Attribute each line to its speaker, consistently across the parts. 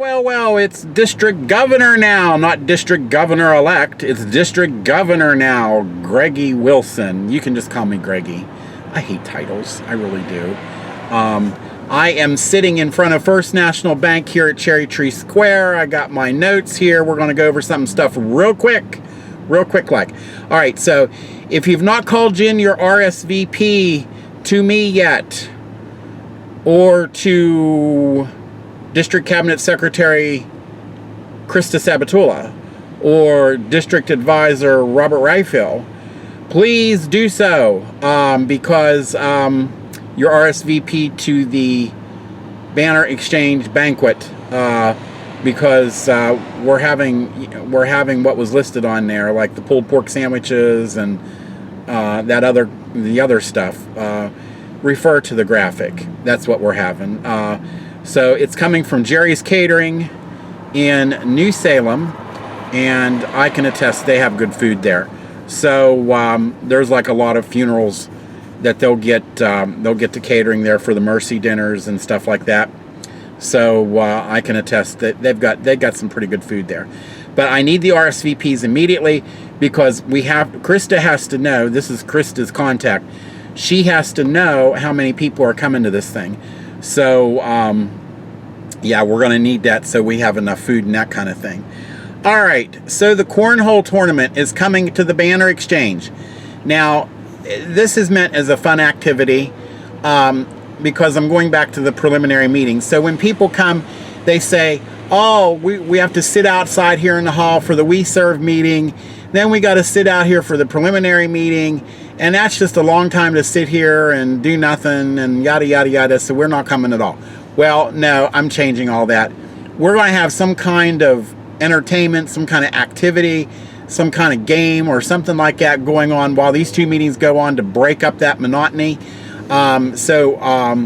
Speaker 1: Well, it's district governor now, not district governor-elect. It's district governor now, Greggy Wilson. You can just call me Greggy. I hate titles, I really do. I am sitting in front of First National Bank here at Cherry Tree Square. I got my notes here. We're going to go over some stuff real quick like. All right, so if you've not called in your RSVP to me yet, or to District Cabinet Secretary Krista Sabatula or District Advisor Robert Ryfield, please do so, because your RSVP to the Banner Exchange banquet, because we're having what was listed on there, like the pulled pork sandwiches and the other stuff. Refer to the graphic. That's what we're having. So it's coming from Jerry's Catering in New Salem, and I can attest they have good food there. So there's like a lot of funerals that they'll get to catering there for the mercy dinners and stuff like that. So I can attest that they've got some pretty good food there. But I need the RSVPs immediately, because Krista has to know. This is Krista's contact. She has to know how many people are coming to this thing. So, yeah, we're going to need that so we have enough food and that kind of thing. All right, so the Cornhole Tournament is coming to the Banner Exchange. Now, this is meant as a fun activity, because I'm going back to the preliminary meeting. So when people come, they say, oh, we have to sit outside here in the hall for the We Serve meeting. Then we got to sit out here for the preliminary meeting. And that's just a long time to sit here and do nothing and yada, yada, yada. So we're not coming at all. Well, no, I'm changing all that. We're going to have some kind of entertainment, some kind of activity, some kind of game or something like that going on while these two meetings go on to break up that monotony. Thanks to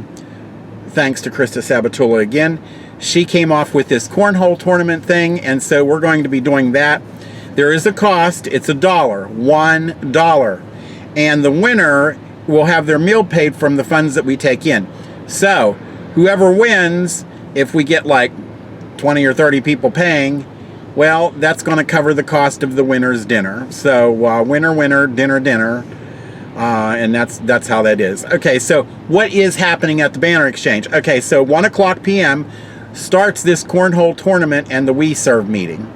Speaker 1: Krista Sabatula again. She came off with this cornhole tournament thing, and so we're going to be doing that. There is a cost. It's $1. And the winner will have their meal paid from the funds that we take in. So whoever wins, if we get like 20 or 30 people paying, well, that's going to cover the cost of the winner's dinner. So winner, dinner. And that's how that is. Okay, so what is happening at the Banner Exchange? Okay, so 1 o'clock p.m. starts this cornhole tournament and the We Serve meeting.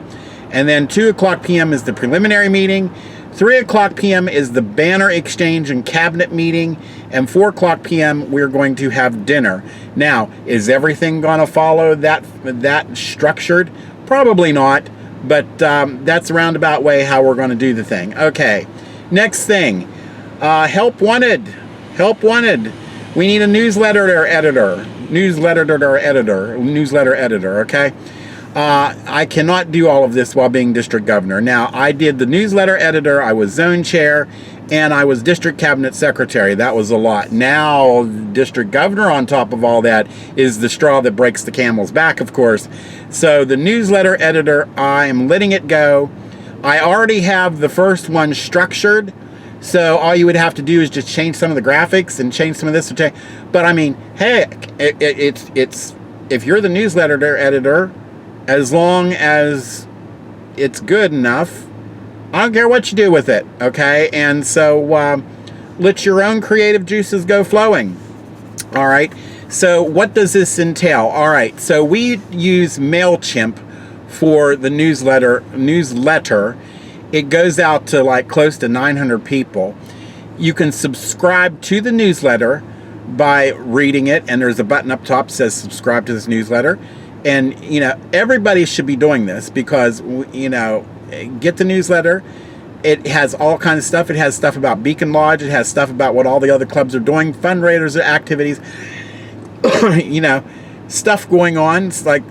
Speaker 1: And then 2 o'clock p.m. is the preliminary meeting. 3 o'clock p.m. is the Banner Exchange and Cabinet meeting. And 4 o'clock p.m. we're going to have dinner. Now, is everything going to follow that structured? Probably not. But that's a roundabout way how we're going to do the thing. Okay, next thing. Help wanted. Help wanted. We need a newsletter editor. Newsletter editor, okay? I cannot do all of this while being district governor. Now, I did the newsletter editor, I was zone chair, and I was district cabinet secretary. That was a lot. Now, district governor on top of all that is the straw that breaks the camel's back, of course. So the newsletter editor, I am letting it go. I already have the first one structured. So all you would have to do is just change some of the graphics and change some of this. But I mean, heck, it's if you're the newsletter editor, as long as it's good enough, I don't care what you do with it, okay? And so let your own creative juices go flowing. All right. So what does this entail? All right. So we use MailChimp for the newsletter. It goes out to like close to 900 people. You can subscribe to the newsletter by reading it, and there's a button up top that says subscribe to this newsletter. And, everybody should be doing this because, get the newsletter. It has all kinds of stuff. It has stuff about Beacon Lodge. It has stuff about what all the other clubs are doing, fundraisers, activities, stuff going on. It's like,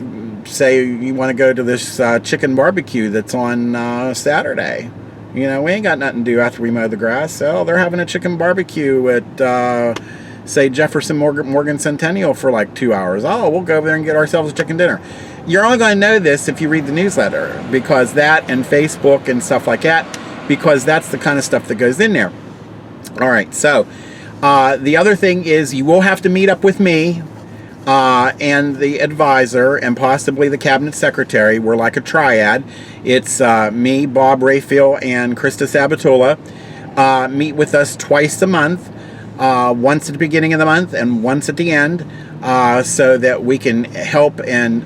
Speaker 1: say you want to go to this chicken barbecue that's on Saturday. We ain't got nothing to do after we mow the grass. So they're having a chicken barbecue at, say, Jefferson Morgan Centennial for like 2 hours. Oh, we'll go over there and get ourselves a chicken dinner. You're only going to know this if you read the newsletter, because that and Facebook and stuff like that, because that's the kind of stuff that goes in there. All right, so the other thing is you will have to meet up with me and the advisor and possibly the cabinet secretary. We're like a triad. It's me, Bob Rayfield, and Krista Sabatola. Meet with us twice a month, once at the beginning of the month and once at the end, so that we can help and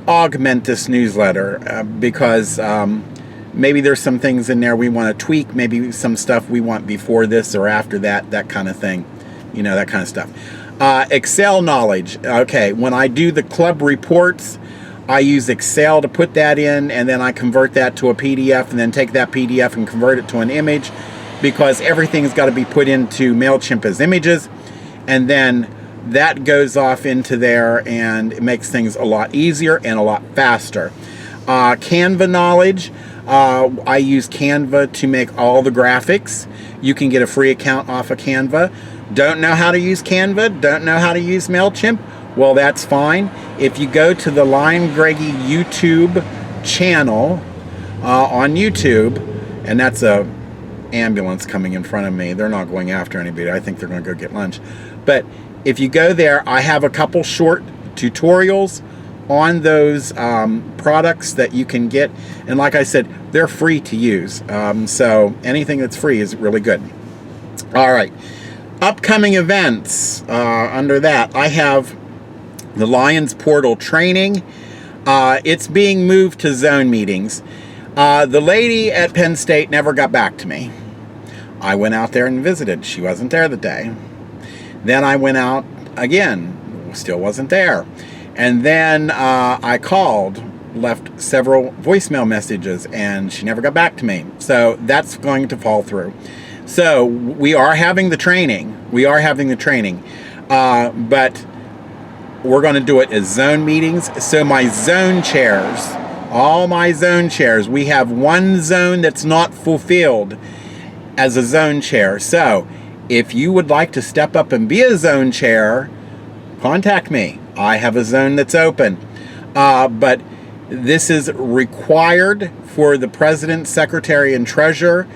Speaker 1: augment this newsletter, because maybe there's some things in there we want to tweak, maybe some stuff we want before this or after that, that kind of thing, that kind of stuff. Excel knowledge. Okay, when I do the club reports, I use Excel to put that in, and then I convert that to a PDF, and then take that PDF and convert it to an image, because everything's got to be put into MailChimp as images, and then that goes off into there, and it makes things a lot easier and a lot faster. Canva knowledge. I use Canva to make all the graphics. You can get a free account off of Canva. Don't know how to use Canva? Don't know how to use MailChimp? Well, that's fine. If you go to the Lion Greggy YouTube channel on YouTube, and that's a ambulance coming in front of me. They're not going after anybody. I think they're going to go get lunch. But if you go there, I have a couple short tutorials on those products that you can get. And like I said, they're free to use. So anything that's free is really good. All right. Upcoming events. Under that, I have the Lions Portal training. It's being moved to zone meetings. The lady at Penn State never got back to me. I went out there and visited. She wasn't there the day. Then I went out again. Still wasn't there. And then I called, left several voicemail messages, and she never got back to me. So that's going to fall through. So we are having the training. But we're going to do it as zone meetings. So my zone chairs, all my zone chairs, we have one zone that's not fulfilled as a zone chair. So if you would like to step up and be a zone chair, contact me. I have a zone that's open. But this is required for the president, secretary, and treasurer.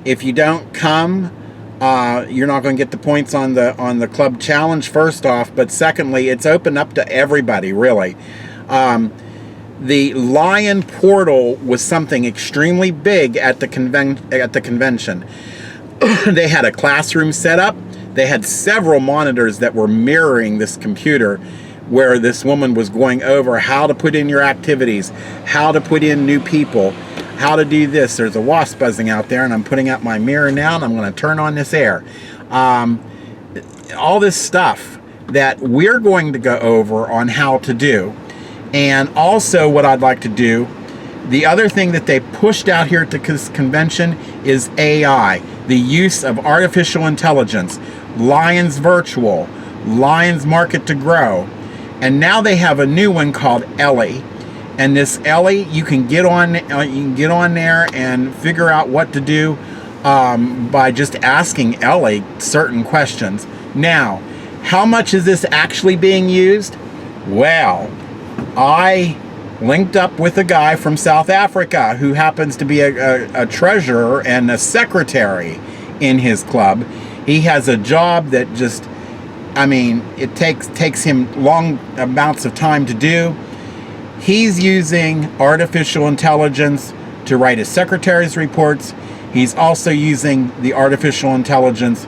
Speaker 1: If you don't come, you're not going to get the points on the club challenge, first off. But secondly, it's open up to everybody, really. The Lion Portal was something extremely big at the convention. They had a classroom set up. They had several monitors that were mirroring this computer, where this woman was going over how to put in your activities, how to put in new people, how to do this. There's a wasp buzzing out there, and I'm putting out my mirror now, and I'm going to turn on this air. All this stuff that we're going to go over on how to do. And also what I'd like to do, the other thing that they pushed out here at the convention is AI, the use of artificial intelligence, Lions Virtual, Lions Market to Grow. And now they have a new one called Ellie. And this Ellie, you can get on there and figure out what to do by just asking Ellie certain questions. Now, how much is this actually being used? Well, I linked up with a guy from South Africa who happens to be a treasurer and a secretary in his club. He has a job that just, it takes him long amounts of time to do. He's using artificial intelligence to write his secretary's reports. He's also using the artificial intelligence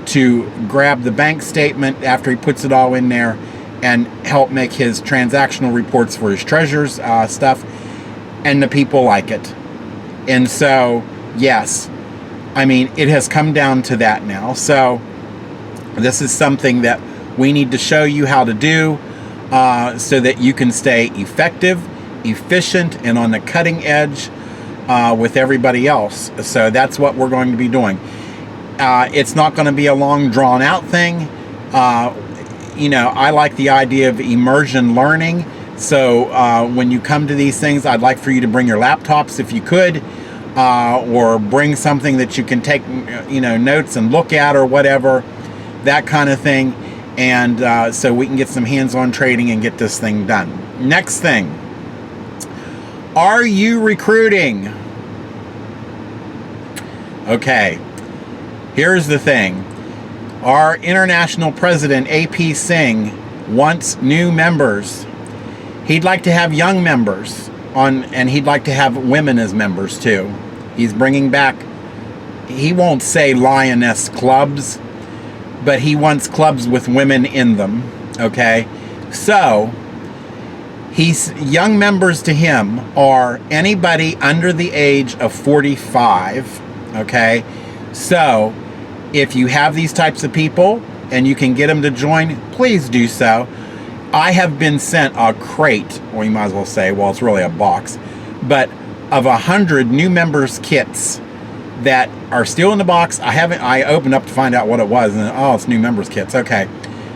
Speaker 1: to grab the bank statement after he puts it all in there and help make his transactional reports for his treasurer's stuff. And the people like it. And so, yes, it has come down to that now. So this is something that we need to show you how to do so that you can stay effective, efficient, and on the cutting edge with everybody else. So that's what we're going to be doing. It's not going to be a long, drawn-out thing. I like the idea of immersion learning. So when you come to these things, I'd like for you to bring your laptops if you could, or bring something that you can take, notes and look at or whatever, that kind of thing. And so we can get some hands-on training and get this thing done. Next thing, are you recruiting? Okay, here's the thing. Our international president, AP Singh, wants new members. He'd like to have young members on, and he'd like to have women as members too. He's bringing back, he won't say lioness clubs, but he wants clubs with women in them, okay? So, young members to him are anybody under the age of 45, okay? So, if you have these types of people and you can get them to join, please do so. I have been sent a crate, or you might as well say, well, it's really a box, but of 100 new members kits that are still in the box. I opened up to find out what it was, and oh, it's new members kits. Okay,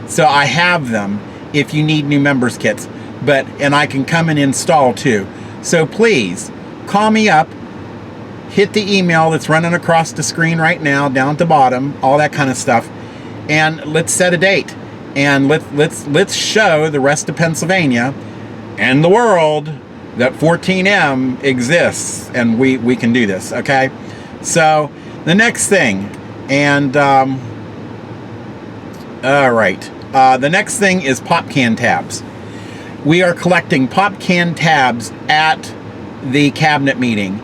Speaker 1: so I have them if you need new members kits, and I can come and install too. So please call me up, hit the email that's running across the screen right now, down at the bottom, all that kind of stuff, and let's set a date, and let's show the rest of Pennsylvania and the world that 14M exists, and we can do this. Okay, so the next thing, and all right, the next thing is pop can tabs. We are collecting pop can tabs at the cabinet meeting.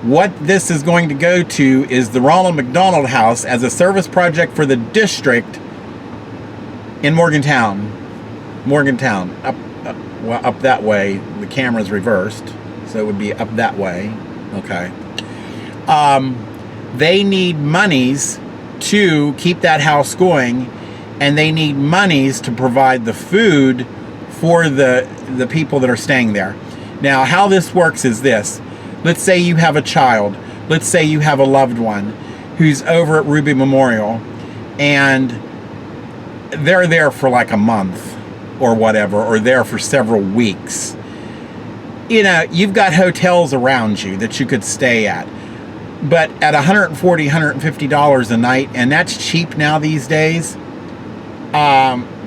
Speaker 1: What this is going to go to is the Ronald McDonald House as a service project for the district in Morgantown. Up that way. The camera's reversed, so it would be up that way. Okay. They need monies to keep that house going, and they need monies to provide the food for the people that are staying there. Now, how this works is this. Let's say you have a child. Let's say you have a loved one who's over at Ruby Memorial, and they're there for like a month or whatever, or there for several weeks. You know, you've got hotels around you that you could stay at. But at $140, $150 a night, and that's cheap now these days,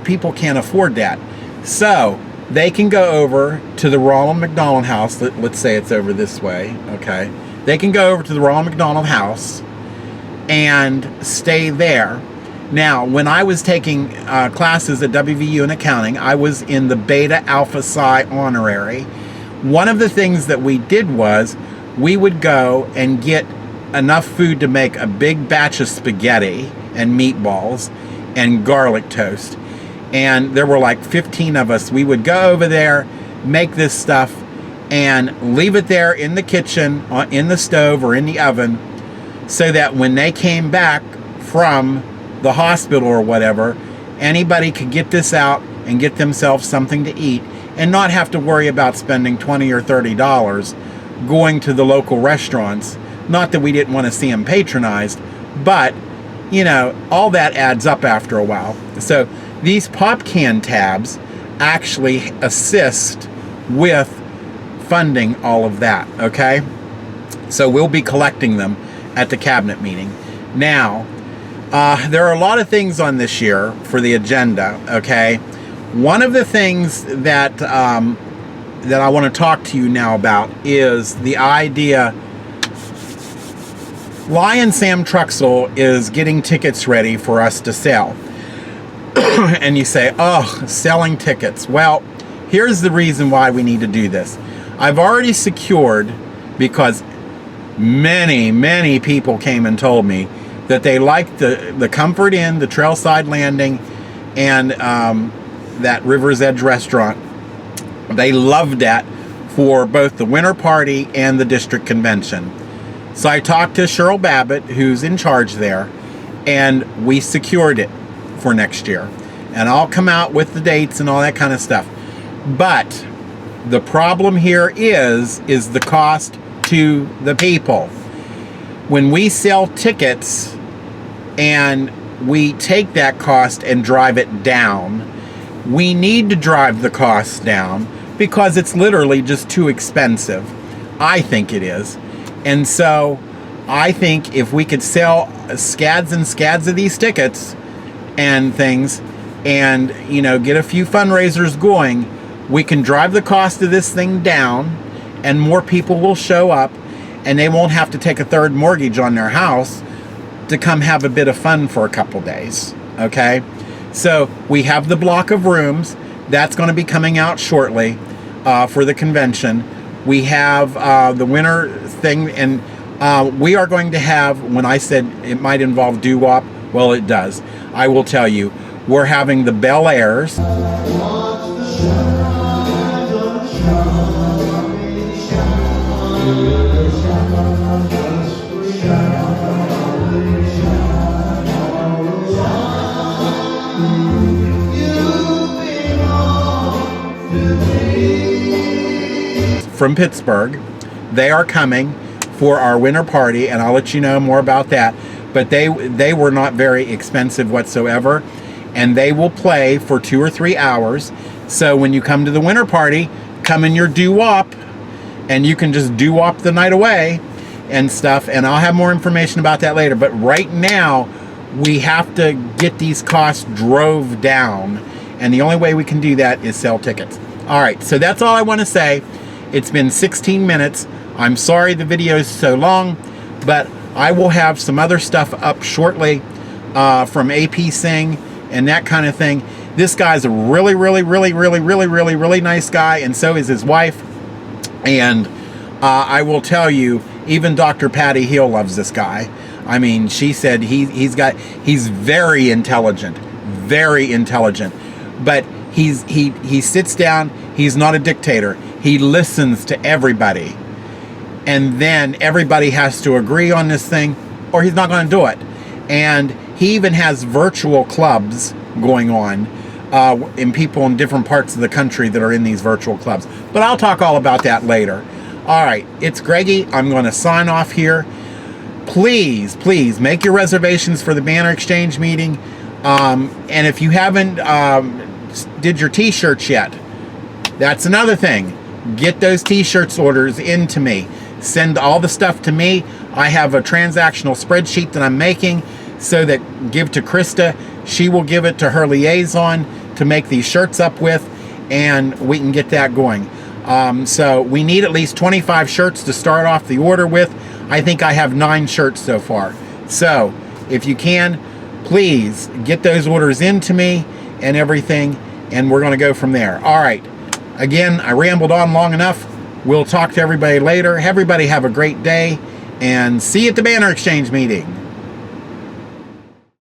Speaker 1: people can't afford that. So they can go over to the Ronald McDonald House. Let's say it's over this way, okay? They can go over to the Ronald McDonald House and stay there. Now, when I was taking classes at WVU in accounting, I was in the Beta Alpha Psi honorary. One of the things that we did was we would go and get enough food to make a big batch of spaghetti and meatballs and garlic toast. And there were like 15 of us. We would go over there, make this stuff, and leave it there in the kitchen, in the stove, or in the oven, so that when they came back from the hospital or whatever, anybody could get this out and get themselves something to eat and not have to worry about spending $20 or $30 going to the local restaurants. Not that we didn't want to see them patronized, but, you know, all that adds up after a while. So these pop can tabs actually assist with funding all of that, okay? So we'll be collecting them at the cabinet meeting. Now, there are a lot of things on this year for the agenda, okay? One of the things that that I want to talk to you now about is the idea. Lion Sam Truxell is getting tickets ready for us to sell. And you say, oh, selling tickets. Well, here's the reason why we need to do this. I've already secured, because many people came and told me that they liked the Comfort Inn, the Trailside Landing, and that River's Edge restaurant. They loved that for both the winter party and the district convention. So I talked to Cheryl Babbitt, who's in charge there, and we secured it for next year. And I'll come out with the dates and all that kind of stuff. But the problem here is the cost to the people. When we sell tickets and we take that cost and drive it down, we need to drive the cost down because it's literally just too expensive. I think it is. And so I think if we could sell scads and scads of these tickets and things, and, you know, get a few fundraisers going, we can drive the cost of this thing down, and more people will show up, and they won't have to take a third mortgage on their house to come have a bit of fun for a couple days, okay? So we have the block of rooms. That's going to be coming out shortly for the convention. We have the winter thing, and we are going to have, when I said it might involve doo-wop, well, it does. I will tell you, we're having the Bel Airs. From Pittsburgh. They are coming for our winter party, and I'll let you know more about that. But they were not very expensive whatsoever, and they will play for 2 or 3 hours. So when you come to the winter party, come in your doo-wop, and you can just doo-wop the night away and stuff. And I'll have more information about that later. But right now, we have to get these costs drove down, and the only way we can do that is sell tickets. All right, so that's all I want to say. It's been 16 minutes. I'm sorry the video is so long, but I will have some other stuff up shortly from AP Sing and that kind of thing. This guy's a really nice guy, and so is his wife. And I will tell you, even Dr. Patty Hill loves this guy. I mean, she said he's very intelligent, but he sits down. He's not a dictator. He listens to everybody, and then everybody has to agree on this thing, or he's not going to do it. And he even has virtual clubs going on, in people in different parts of the country that are in these virtual clubs. But I'll talk all about that later. All right, it's Greggy. I'm going to sign off here. Please make your reservations for the banner exchange meeting. And if you haven't did your t-shirts yet, that's another thing. Get those t-shirts orders into me. Send all the stuff to me. I have a transactional spreadsheet that I'm making so that give to Krista. She will give it to her liaison to make these shirts up with, and we can get that going. So we need at least 25 shirts to start off the order with. I think I have 9 shirts so far. So if you can, please get those orders into me and everything, and we're going to go from there. All right. Again, I rambled on long enough. We'll talk to everybody later. Everybody have a great day, and see you at the banner exchange meeting.